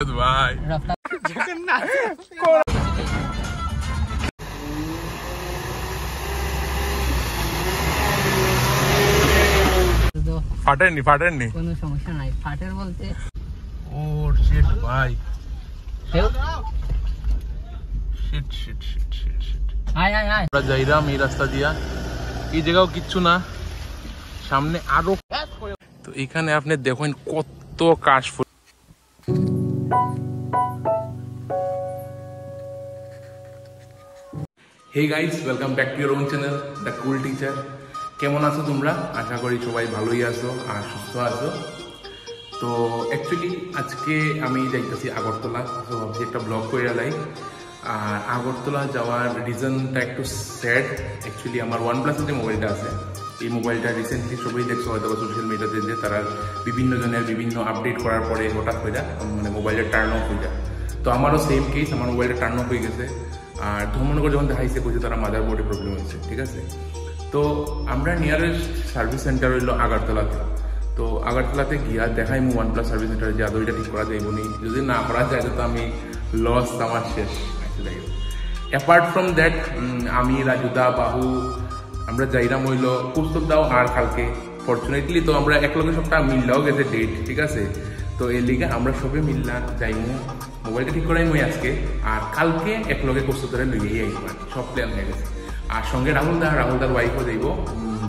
ভাই ফাটেননি কোনো সমস্যা নাই। ফাটের বলতে ও শিট ভাই আমরা যাইরাম এই রাস্তা দিয়া, এই জায়গাও কিচ্ছু না, সামনে আরো। তো এখানে আপনি দেখেন কত কাশফুল। Hey guys, welcome back to your own channel the cool teacher. কেমন আছো তোমরা? আশা করি সবাই ভালোই আছো আর সুস্থ আছো। তো অ্যাকচুয়ালি আজকে আমি যাইতেছি আগরতলা, তো ভাবছি একটা ব্লগ করে লাই। আর আগরতলা যাওয়ার রিজনটা একটু স্যাড। অ্যাকচুয়ালি আমার OnePlus-এর যে মোবাইলটা আছে, এই মোবাইলটা রিসেন্টলি সবাই দেখছো হয়তো সোশ্যাল মিডিয়াতে, যে তারা বিভিন্ন জনের বিভিন্ন আপডেট করার পরে হঠাৎ হয়ে যায় মানে মোবাইলটা টার্ন অফ হয়ে যায়। তো আমারও সেম কেস, আমার মোবাইলটা টার্ন অফ হয়ে গেছে। আর ধর্মনগর যখন দেখাইছে বলছে তারা মাদার বোর্ডে প্রবলেম হয়েছে, ঠিক আছে। তো আমরা নিয়ারেস্ট সার্ভিস সেন্টার হইলো আগরতলাতে। তো আগরতলাতে গিয়া দেখাই মু OnePlus সার্ভিস সেন্টারে যে আদৌ এটা ঠিক করা যাইব নি, যদি না করা যায় তো আমি লস, আমার শেষ। অ্যাপার্ট ফ্রম দ্যাট আমি রাজুদা বাহু আমরা যাইরাম হইলো কুস্তব দাও আর কালকে ফর্চুনেটলি তো আমরা একলগে সবটা মিললাও গেছে ডেট, ঠিক আছে। তো এর লিগে আমরা সবে মিললা যাইমু, মোবাইলটা ঠিক করাই মই আজকে, আর কালকে একলগে কুস্তব ধরে লইয়েই আইব, সব প্ল্যান হয়ে গেছে। আর সঙ্গে রাহুলদার ওয়াইফও যাইব,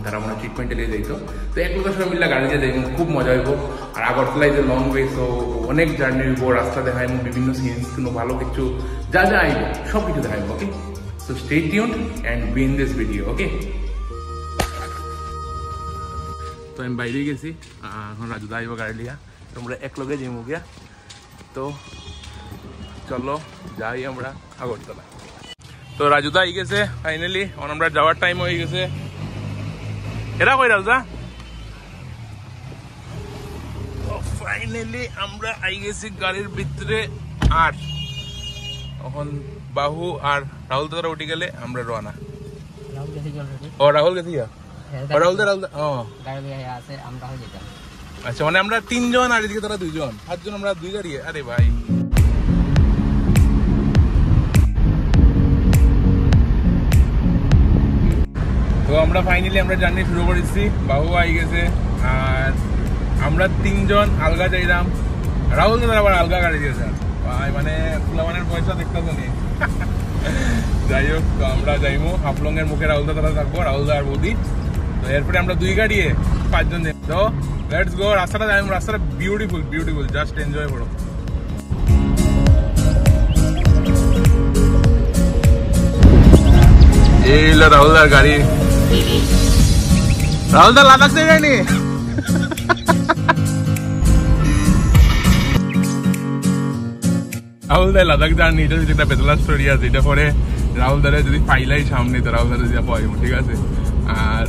তারা মনে ট্রিটমেন্টে নিয়ে যাইতো। তো একলগে সবাই মিললা গাড়ি দিয়ে যাইব, খুব মজা হইব। আর আগরতলায় যে লং ওয়ে, তো অনেক জার্নি হইব, রাস্তা দেখাইব, বিভিন্ন সিনস, কোনো ভালো কিছু যা যা আইব সব কিছু দেখাইব, okay. So stay tuned and be in this video, okay. তো আমি বাইরে গেছি, এখন রাজুদা আইব গাড়ি লিয়া, তোমরা একলগে যাইব গিয়া। তো চলো যাই আমরা আগরতলা। তো রাজুদা আই গেছে ফাইনালি, আমরা যাওয়ার টাইম হয়ে গেছে। এরা কই রাজুদা? ফাইনালি আমরা আই গেছি গাড়ির ভিতরে। আর এখন বাহু আর রাহুল দাদা উঠে গেলে আমরা রওনা। রাহুল গেছি আচ্ছা, মানে আমরা 3 জন আর এদিকে তারা 2 জন, 8 জন, আমরা 2 গাড়ি। আরে ভাই তো আমরা ফাইনালি আমরা জার্নি শুরু করেছি, বাহু আই গেছে। আর আমরা 3 জন আলগা যাইলাম, রাহুল দাদা আবার আলগা গাড়ি দিয়েছে ভাই, মানে ফুলামানের পয়সা দেখতেছো নি। যাই হোক, তো আমরা যাইমু হাফলং এর মুখে, রাহুল দাদা থাকবো, রাহুল দা আর বৌদি। তো এরপরে আমরা 2 গাড়ি 5 জন। তো লেটস গো। রাস্তাটা বিউটিফুল, জাস্ট এনজয় করো। এই হলো রাহুল দার গাড়ি। রাহুল দা লাদাখ থেকে যায়নি? রাহুল দা লাদাখ যাননি, এটা একটা বেতলা স্টোরি আছে। এটা পরে রাহুল দারে যদি পাইলাই সামনে, তো রাহুল দারে যা পাইব, ঠিক আছে। আর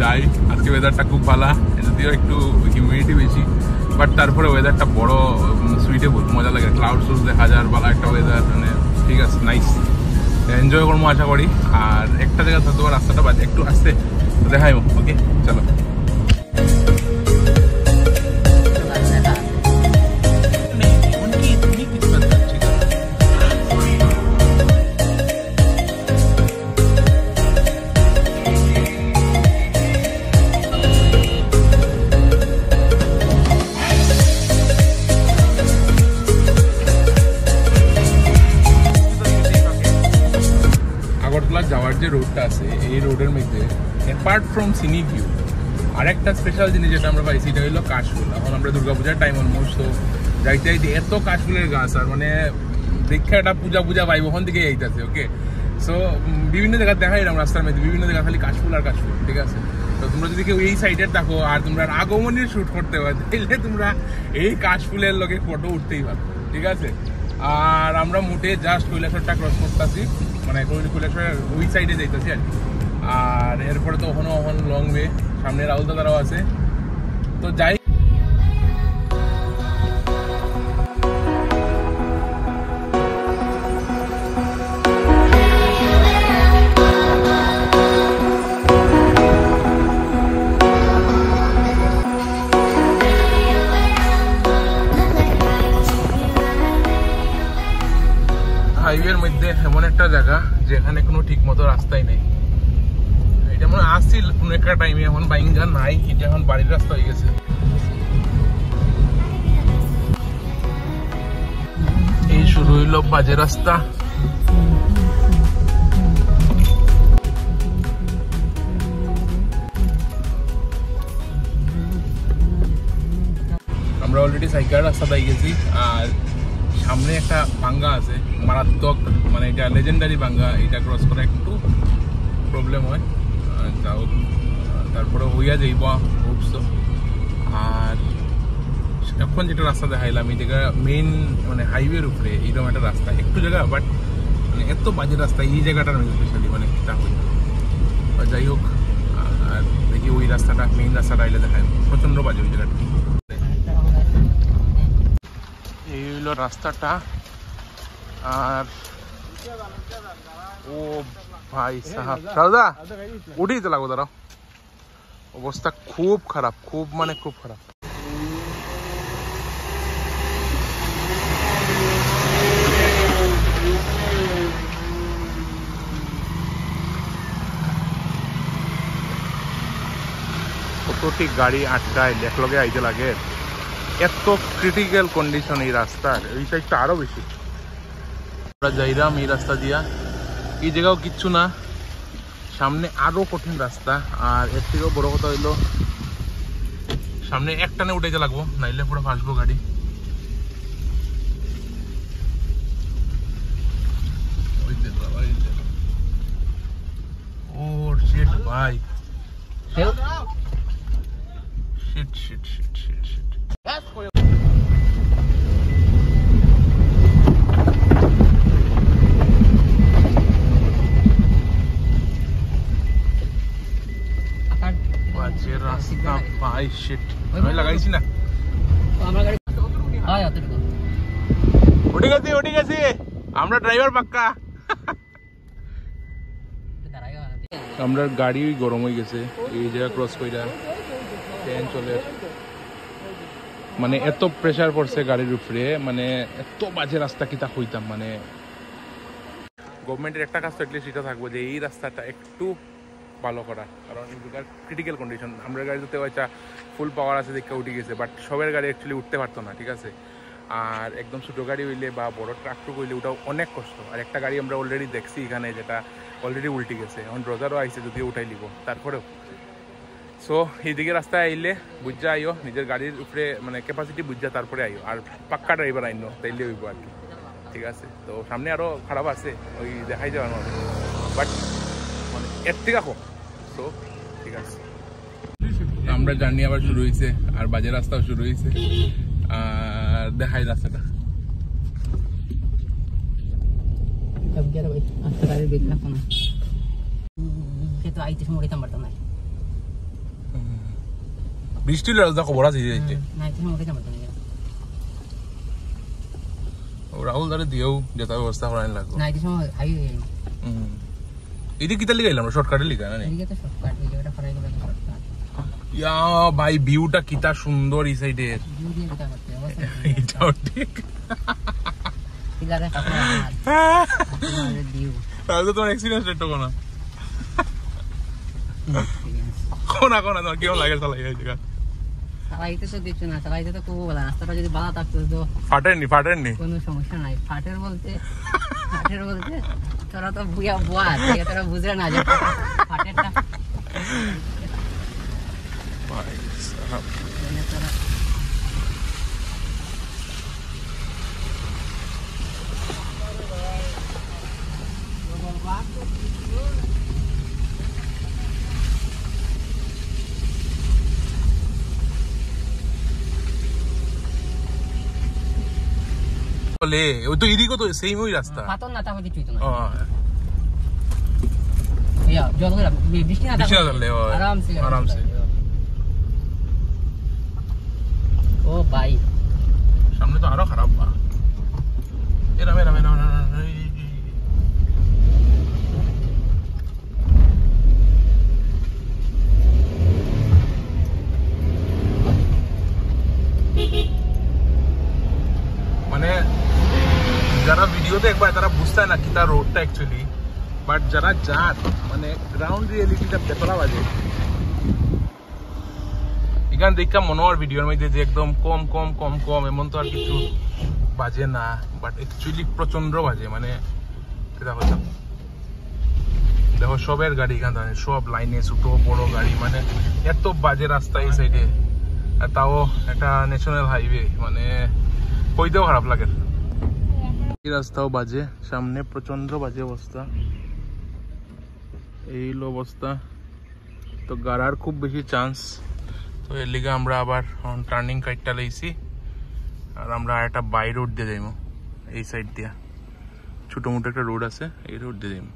যাই, আজকে ওয়েদারটা খুব ভালো, যদিও একটু হিউমিডিটি বেশি, বাট তারপরে ওয়েদারটা বড় সুইটেবল, মজা লাগে। ক্লাউড সোর্স দেখা যায়, ভালো একটা ওয়েদার, মানে ঠিক আছে, নাইস, এনজয় করবো আশা করি। আর একটা জায়গা থাকতে রাস্তাটা বাজে একটু আসতে দেখাইব, ওকে চলো। যাওয়ার যে রোডটা আছে, এই রোডের মধ্যে অ্যাপার্ট ফ্রম সিনিক ভিউ আরেকটা স্পেশাল জিনিস যেটা আমরা পাইছি, এটা হলো কাশফুল। এখন আমরা দুর্গাপূজার টাইম অলমোস্ট, তো যাইতে এত কাশফুলের গাছ, আর মানে দেখে একটা পূজা পাইব ওখান থেকে যাইতেছে, ওকে। সো বিভিন্ন জায়গায় দেখাই এরকম রাস্তার মধ্যে, বিভিন্ন জায়গায় খালি কাশফুল আর কাশফুল, ঠিক আছে। তো তোমরা যদি কেউ এই সাইডে থাকো আর তোমরা আগমনের শুট করতে পারো, তাহলে তোমরা এই কাশফুলের লগে ফটো উঠতেই পারো, ঠিক আছে। আর আমরা মোটে জাস্ট কৈলাসরটা ক্রস করতেছি, মানে কৈলাসরের ওই সাইডে যাইতেছি আর কি। আর এরপরে তো ওখানে লং ওয়ে, সামনে রাহুল দাদারাও আছে, তো যাই। হাইওয়ের মধ্যে এমন একটা জায়গা যেখানে কোনো ঠিক মতো রাস্তাই নেই। এটা মনে আসছিল কোনো একটা টাইমে, এখন বাইঙ্গা নাই, এটা এখন বাড়ির রাস্তা হয়ে গেছে। এই শুরু হইল বাজে রাস্তা। আমরা অলরেডি সাইকেল রাস্তা পেয়ে গেছি, আর সামনে একটা ভাঙ্গা আছে মারাত্মক, মানে এটা লেজেন্ডারি ভাঙ্গা, এটা ক্রস করা একটু প্রবলেম হয়, তাও তারপরে হইয়া যাইব হোপস। আর এখন যেটা রাস্তা দেখাইলাম এই জায়গা মেইন মানে হাইওয়ের উপরে এইরকম একটা রাস্তা, একটু জায়গা বাট মানে এত বাজে রাস্তা এই জায়গাটার মধ্যে স্পেশালি মানে তা হইল। যাই হোক, আর দেখি ওই রাস্তাটা মেইন রাস্তাটা আইলে দেখায় প্রচন্ড বাজে ওই জায়গাটা। এই হইলো রাস্তাটা। আর ও ভাই সাহাব দাদা উঠেই তো লাগো, দাঁড়াও, অবস্থা খুব খারাপ, খুব মানে খুব খারাপ। কতটি গাড়ি আটকায় একলগে আইতে লাগে, এত ক্রিটিক্যাল কন্ডিশন এই রাস্তার। এই সাইডটা আরো বেশি। আমরা যাইরাম এই রাস্তা দিয়া, এই জায়গাও কিচ্ছু না, সামনে আরো কঠিন রাস্তা। আর এর থেকেও বড় কথা হইলো সামনে একটানে উঠে লাগবো, নাইলে পুরো ফাঁসবো গাড়ি। ও শিট ভাই, shit shit shit shit shit. রাস্তা ভাই শিট, আমি লাগাইছি না, উঠে গেছি আমরা, ড্রাইভার পাক্কা। আমরা গাড়ি গরম হয়ে গেছে এই জায়গা ক্রস কইরা, ট্রেন চলে, মানে এত প্রেসার পড়ছে গাড়ির উপরে, মানে এত বাজে রাস্তা কিতা হইতাম। মানে গভর্নমেন্টের একটা কাজ তো এটলিস্ট এটা থাকবো যে এই রাস্তাটা একটু ভালো করা, কারণ এদিকার ক্রিটিক্যাল কন্ডিশন। আমরা গাড়িতে হয়তো ফুল পাওয়ার আছে দেখে উঠে গেছে, বাট সবের গাড়ি অ্যাকচুয়ালি উঠতে পারতো না, ঠিক আছে। আর একদম ছোটো গাড়ি হইলে বা বড় ট্রাকটুক হইলে ওটাও অনেক কষ্ট। আর একটা গাড়ি আমরা অলরেডি দেখছি এখানে যেটা অলরেডি উল্টে গেছে, এখন ড্রজারও আইসে যদিও উঠাই লিব তারপরেও। সো এইদিকে রাস্তায় আইলে বুঝা আইও, নিজের গাড়ির উপরে মানে ক্যাপাসিটি বুঝা তারপরে আইও, আর পাক্কা ড্রাইভার আইনো তাইলে হইব আর কি, ঠিক আছে। তো সামনে আরও খারাপ আছে, ওই দেখাই যাওয়ার মতো, বাট মানে এর থেকে কম। সো ঠিক আছে, আমরা জার্নি আবার শুরু হয়েছে, আর বাজে রাস্তাও শুরু হয়েছে। আর দেখাই রাস্তাটা, বৃষ্টি খবর আছে রাহুল দারে দিয়েও যাতায়াত ব্যবস্থা করা লাগবে। এদিকে কিতা লিখে আমরা শর্টকাটে লিখা না, ইয়া ভাই ভিউটা কিতা সুন্দর এই সাইডের, এটাও ঠিক। তাহলে তোমার এক্সপিরিয়েন্স একটু কোনা কোনা কোনা তোমার কেমন লাগে চালাই এই জায়গা? চালাইতে তো কিছু না, চালাইতে তো খুব ভালো, রাস্তাটা যদি ভালো থাকতো তো ফাটেননি কোনো সমস্যা নাই। ফাটের বলতে তোরা তো বুয়া বুয়া, তোরা বুঝে না যে ফাটেরটা বলে ওই তো এদিকে তো সেম ওই রাস্তা, পাতন না তাহলে কিছুই তো না। ইয়া জল করে বৃষ্টি না থাকলে আরামসে। ও ভাই সামনে তো আরো খারাপ বা এরা মানে যারা ভিডিওতে একবার তারা বুঝতে না কি তার রোডটা অ্যাকচুয়ালি, বাট যারা যান মানে গ্রাউন্ড রিয়েলিটিটা বেতলা বাজে। এখানে দেখা মনে হয় ভিডিওর মধ্যে যে একদম কম কম কম কম এমন তো আর কিছু বাজে না, বাট অ্যাকচুয়ালি প্রচন্ড বাজে। মানে দেখো দেখো সবের গাড়ি এখানে, সব লাইনে ছোট বড় গাড়ি, মানে এত বাজে রাস্তা এই সাইডে, তাও একটা ন্যাশনাল হাইওয়ে, মানে কইতেও খারাপ লাগে। এই রাস্তাও বাজে, সামনে প্রচন্ড বাজে অবস্থা, এই হলো অবস্থা। তো গাড়ার খুব বেশি চান্স, তো এর লিগে আমরা আবার টার্নিং কাইটটা লইছি, আর আমরা একটা বাই রোড দিয়ে যাইব এই সাইড দিয়া, ছোট মোটো একটা রোড আছে, এই রোড দিয়ে যাইব।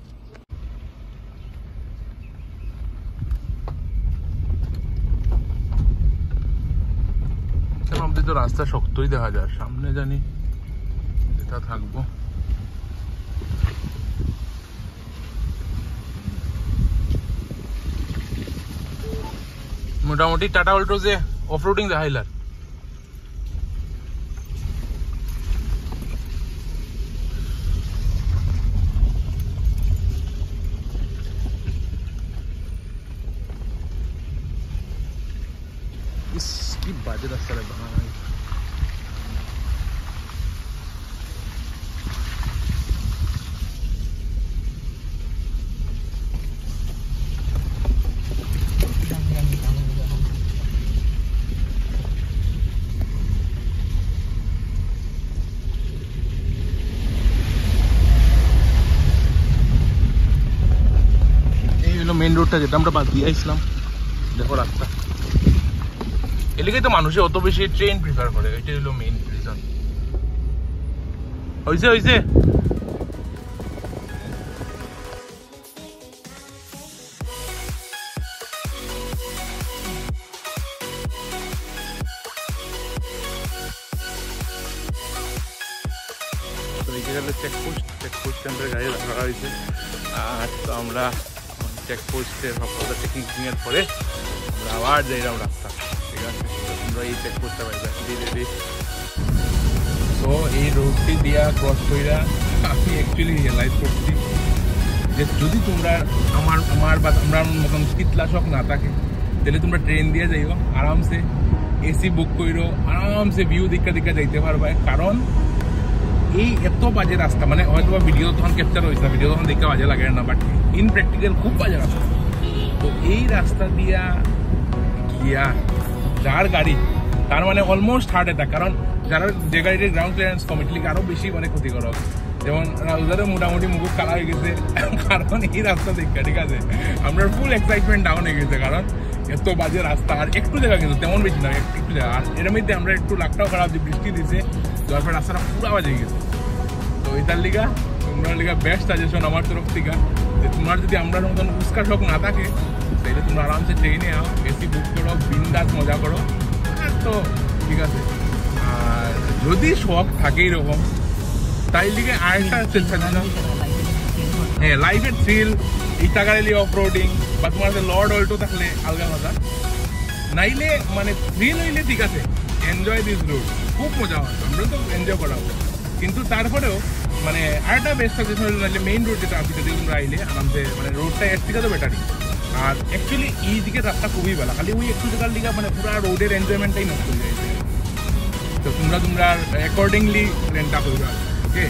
আমাদের তো রাস্তা শক্তই দেখা যায়, সামনে জানি এটা থাকবো। মোটামুটি টাটা অল্ট্রোজে অফরোডিং দেখাইলার। কি বাজে রাস্তা রে ভাই। মেইন রোডটা যেটা আমরা বাদ দিয়ে আসলাম, দেখো রাস্তা। এদিকে তো মানুষে অত বেশি ট্রেন প্রিফার করে, এটাই হলো মেইন রিজন। হইছে হইছে চেকপোস্ট আমরা গাড়ি রাখা হয়েছে। আর তো আমরা চেকপোস্টের সবকটা চেকিং পরে আমরা আবার যাইলাম রাস্তা, ঠিক আছে? তোমরা এই চেকপোস্টটা পাইবা ধীরে। তো এই রোডটি দিয়া ক্রস কইরা আমি অ্যাকচুয়ালি রিয়েলাইজ করছি যে যদি তোমরা আমার বা আমরা মতন শীতলা শখ না থাকে, তাহলে তোমরা ট্রেন দিয়ে যাইও আরামসে, এসি বুক করো, আরামসে ভিউ দেখা যাইতে পারবে। কারণ এই এত বাজে রাস্তা, মানে হয়তো ভিডিও তখন ক্যাপচার হয়েছে, ভিডিও তখন দেখতে বাজে লাগে না, বাট ইন প্র্যাকটিক্যাল খুব বাজে রাস্তা। তো এই রাস্তা দিয়া গিয়া যার গাড়ি তার মানে অলমোস্ট হার্ট অ্যাটাক। কারণ যারা যে গাড়িটির গ্রাউন্ড ক্লিয়ারেন্স কমিটি আরো বেশি মানে ক্ষতিকারক, যেমন রাউজারও মোটামুটি মুখ কালা হয়ে গেছে কারণ এই রাস্তা দেখা, ঠিক আছে? আমরা ফুল এক্সাইটমেন্ট ডাউন হয়ে গেছে, কারণ এত বাজে রাস্তা। আর একটু জায়গা কিন্তু তেমন বেশি না, একটু জায়গা। আর এর মধ্যে আমরা একটু লাখটাও খারাপ যে বৃষ্টি দিছে, যার পর রাস্তাটা পুরো বাজে গেছে। তো এটার লিগা তোমরা লিগা বেস্ট সাজেশন আমার তরফ থেকে, যে তোমার যদি আমরা মতন উস্কা শখ না থাকে, তাহলে তোমরা আরামসে ট্রেনে আও, এসি বুক করো, বিন্দাস মজা করো, তো ঠিক আছে। আর যদি শখ থাকে এরকম, তাই লিগে আরেকটা হ্যাঁ লাইফের থ্রিল, এই টাকারেলি অফ রোডিং, বা তোমার লর্ড অল্টো থাকলে আলগা মজা, নাইলে মানে থ্রিল হইলে ঠিক আছে, এনজয় দিস রোড, খুব মজা হয়, আমরা তো এনজয় করা হবে। কিন্তু তারপরেও মানে আরেকটা বেস্ট সাজেশন হলো, নাহলে মেইন রোড যেটা আছে, যদি তোমরা আইলে আরামসে, মানে রোডটা এর থেকে তো বেটারই। আর অ্যাকচুয়ালি এই দিকের রাস্তা খুবই ভালো, খালি ওই একটু জায়গার লিগা মানে পুরো রোডের এনজয়মেন্টটাই নষ্ট হয়ে যায়। তো তোমরা অ্যাকর্ডিংলি ট্রেনটা করবে, ওকে?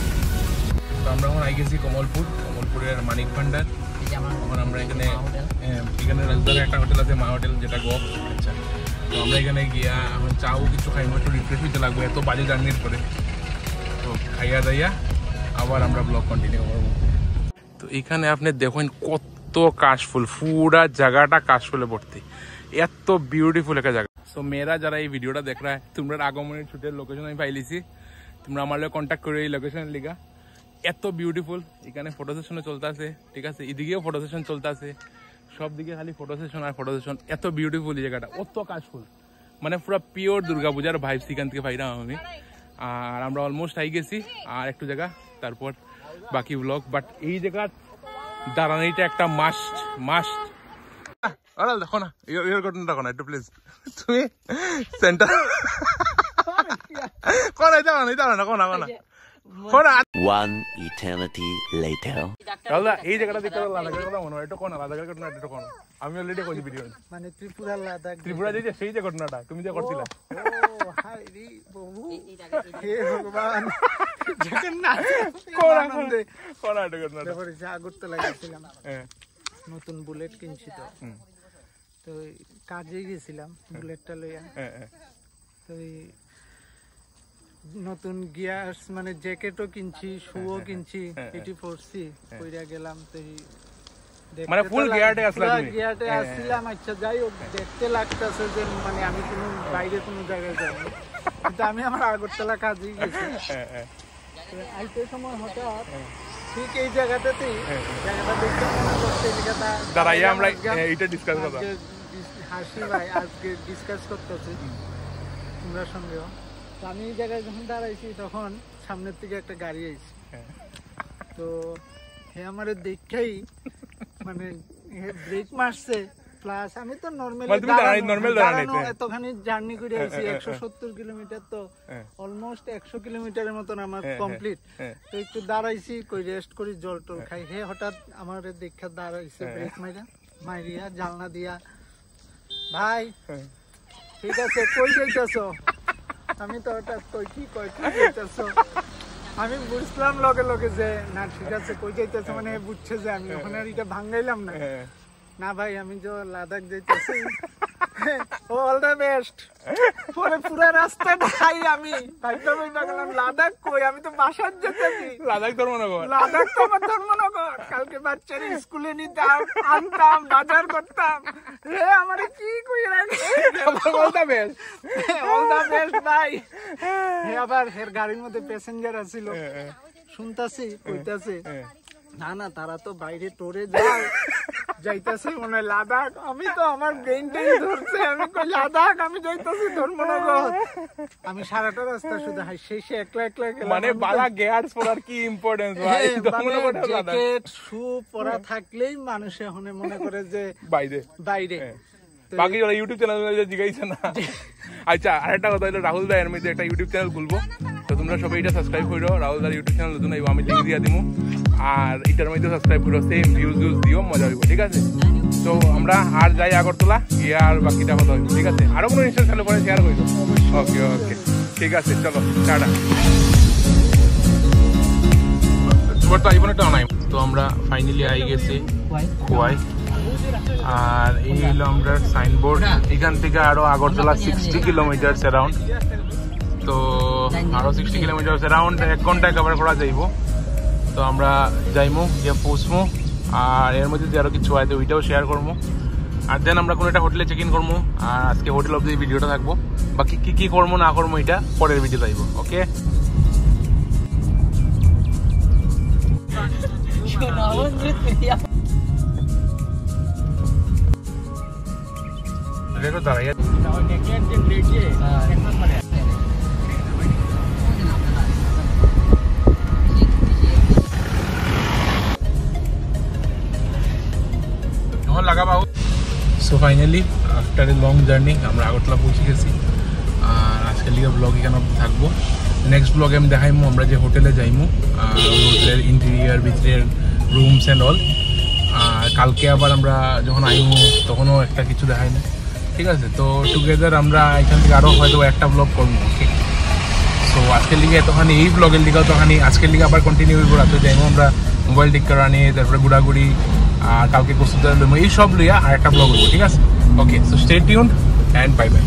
তো আমরা এখন আই গেছি কমলপুরের মানিক ভান্ডার। এখন আমরা এখানে রাজধানী একটা হোটেল আছে, মা হোটেল, যেটা গপ। আচ্ছা, তো আমরা এখানে গিয়া এখন চাও কিছু খাইব, একটু রিফ্রেশ হইতে লাগবে এত বাজে জার্নির পরে। তো খাইয়া দাইয়া আবার আমরা ব্লগ কন্টিনিউ করবো। তো এখানে আপনি দেখেন কত কাশফুল, পুরা জায়গাটা কাশফুলে ভর্তি, এত বিউটিফুল একটা জায়গা। তো মেয়েরা যারা এই ভিডিওটা দেখ রা, তোমরা আগমনের ছুটের লোকেশন আমি পাইলিছি, তোমরা আমার লোক কন্ট্যাক্ট করে এই লোকেশনের লিগা। এত বিউটিফুল, এখানে ফটো সেশনও চলতে আছে, ঠিক আছে? এদিকেও ফটো সেশন চলতে আছে, সব দিকে খালি ফটো সেশন আর ফটো সেশন। এত বিউটিফুল এই জায়গাটা, অত কাশফুল, মানে পুরো পিওর দুর্গাপূজার ভাইবস এখান থেকে পাইলাম আমি। আর আমরা অলমোস্ট আই গেছি, আর একটু জায়গা, তারপর বাকি ব্লগ। বাট এই জায়গা দাঁড়ানোটা একটা মাস্ট। দেখো না এর ঘটনা, দেখো না একটু প্লিজ, তুমি সেন্টার কোনা One eternity later. এই জায়গাটা দেখতে লাদাখের কথা মনে হয়, এটা কোন লাদাখের ঘটনা, এটা কোন আমি অলরেডি কইছি ভিডিও, মানে ত্রিপুরা লাদাখ, ত্রিপুরা যে সেই যে ঘটনাটা তুমি যে করছিলা। ও হাই রে বাবু, হে ভগবান, জগন্নাথ কোন এটা ঘটনাটা? তারপরে আগরতলা গেছিলাম, নতুন বুলেট কিনছি তো কাজে গেছিলাম বুলেটটা লইয়া, তো নতুন গিয়ার্স মানে জ্যাকেটও কিনছি, শুও কিনছি, এটি পরছি, কইরা গেলাম। তো মানে ফুল গিয়ারটে আসলা তুমি? গিয়ারটে আসছিলাম। আচ্ছা যাই হোক, দেখতে লাগতেছে যে মানে আমি কোনো বাইরে কোনো জায়গায় যাইনি, কিন্তু আমি আমার আগরতলা কাজেই গেছি। আইতে সময় হঠাৎ ঠিক এই জায়গাটাতেই জায়গাটা দেখতে মনে করছে দাঁড়াইয়া আমরা এইটা ডিসকাস করব। হাসি ভাই আজকে ডিসকাস করতেছি তোমরা সঙ্গেও। তো আমি এই জায়গায় যখন দাঁড়াইছি তখন সামনের থেকে একটা গাড়ি আইছে, তো হে আমার দেখেই মানে ব্রেক মারছে, প্লাস আমি তো নর্মালি এতখানি জার্নি করে আইছি, 170 কিলোমিটার, তো অলমোস্ট 100 কিলোমিটারের মতন আমার কমপ্লিট। তো একটু দাঁড়াইছি, কই রেস্ট করি, জল টল খাই। হে হঠাৎ আমার দেখা দাঁড়াইছে, ব্রেক মারিয়া জানলা দিয়া, ভাই ঠিক আছে কই যাইতেছ? আমি তো হঠাৎ কই কি যাইতেছ? আমি বুঝলাম লগে লগে যে না ঠিক আছে কই যাইতেছ, মানে বুঝছে যে আমি ওখানে আর এটা ভাঙাইলাম না। না ভাই আমি যে লাদাখ যাইতেছি, অল দ্য বেস্ট। পরে পুরো রাস্তা ভাই আমি ভাবলাম লাদাখ কই, আমি তো বাসার যেতেছি। লাদাখ ধর্মনগর, লাদাখ তো আমার ধর্মনগর। কালকে বাচ্চার স্কুলে নিতাম, আনতাম, বাজার করতাম। রে আমারে কি কই রাখে, all the best, all the best ভাই। আবার হের গাড়ির মধ্যে প্যাসেঞ্জার আছিল, শুনতাছি কইতাছে না না তারা তো বাইরে টোরে যায়, যাইতাছে মনে হয় লাদাখ। আমি তো আমার ব্রেইনটাই ধরছে, আমি কই লাদাখ, আমি যাইতাছি ধর্মনগর। আমি সারাটা রাস্তা শুধু শেষে একলা একলা গেলাম। মানে বালা গিয়ারস পরার কি ইম্পর্টেন্স ভাই, ধর্মনগর জ্যাকেট শু পরা থাকলেই মানুষ এখন মনে করে যে বাইরে বাইরে। বাকি যারা ইউটিউব চ্যানেল জিগাইছে না। আচ্ছা আরেকটা কথা হলো, রাহুল দা এর মধ্যে একটা ইউটিউব চ্যানেল খুলবো, তো তোমরা সবাই এটা সাবস্ক্রাইব করো। রাহুল দার ইউটিউব চ্যানেল নতুন আমি লিঙ্ক দিয়ে দিবো, আর এটার মধ্যে সাবস্ক্রাইব করো, সেম ভিউজ দিও, মজা হইব, ঠিক আছে? তো আমরা আর যাই আগরতলা গিয়ে আর বাকিটা কথা হইব, ঠিক আছে? আরো কোনো ইনস্টা চ্যানেল পরে শেয়ার করবো। ওকে ওকে ঠিক আছে, চলো টাটা। তো আমরা ফাইনালি আই গেছি খোয়াই, আর এই হলো আমরা সাইনবোর্ড। এখান থেকে আরো আগরতলা 60 কিলোমিটার অ্যারাউন্ড, তো আরো 60 কিলোমিটার অ্যারাউন্ড 1 ঘন্টায় কভার করা যাইব। তো আমরা যাইমু, গিয়ে পৌঁছমু, আর এর মধ্যে যে আরো কিছু হয় তো ওইটাও শেয়ার করবো। আর দেন আমরা কোনো একটা হোটেলে চেক ইন করবো, আর আজকে হোটেল অব্দি ভিডিওটা থাকবো। বাকি কি কি করবো না করবো এটা পরের ভিডিও যাইব। ওকে দেখো দাঁড়াইয়া লাগা বাবু। So finally after a long journey আমরা আগরতলা পৌঁছে গেছি, আর আজকের লিগে ব্লগ এখানে থাকবো। নেক্সট ব্লগে আমি দেখাইমু আমরা যে হোটেলে যাইমু, ওই হোটেলের ইন্টেরিয়ার ভিতরের রুমস অ্যান্ড অল। আর কালকে আবার আমরা যখন আইমু তখনও একটা কিছু দেখাই না, ঠিক আছে? তো টুগেদার আমরা এখান থেকে আরও হয়তো একটা ব্লগ করবো। ওকে, সো আজকের লিগে এতখানি, এই ব্লগের লিগেও তখানি, আজকের লিগে আবার কন্টিনিউ হইব। রাতে যাইমু আমরা মোবাইল ঠিক করা নিয়ে, তারপরে ঘোরাঘুরি, আর কালকে কস্তুরদার লইমু, এই সব লইয়া আর একটা ব্লগ হইব, ঠিক আছে? Okay, so stay tuned and bye by.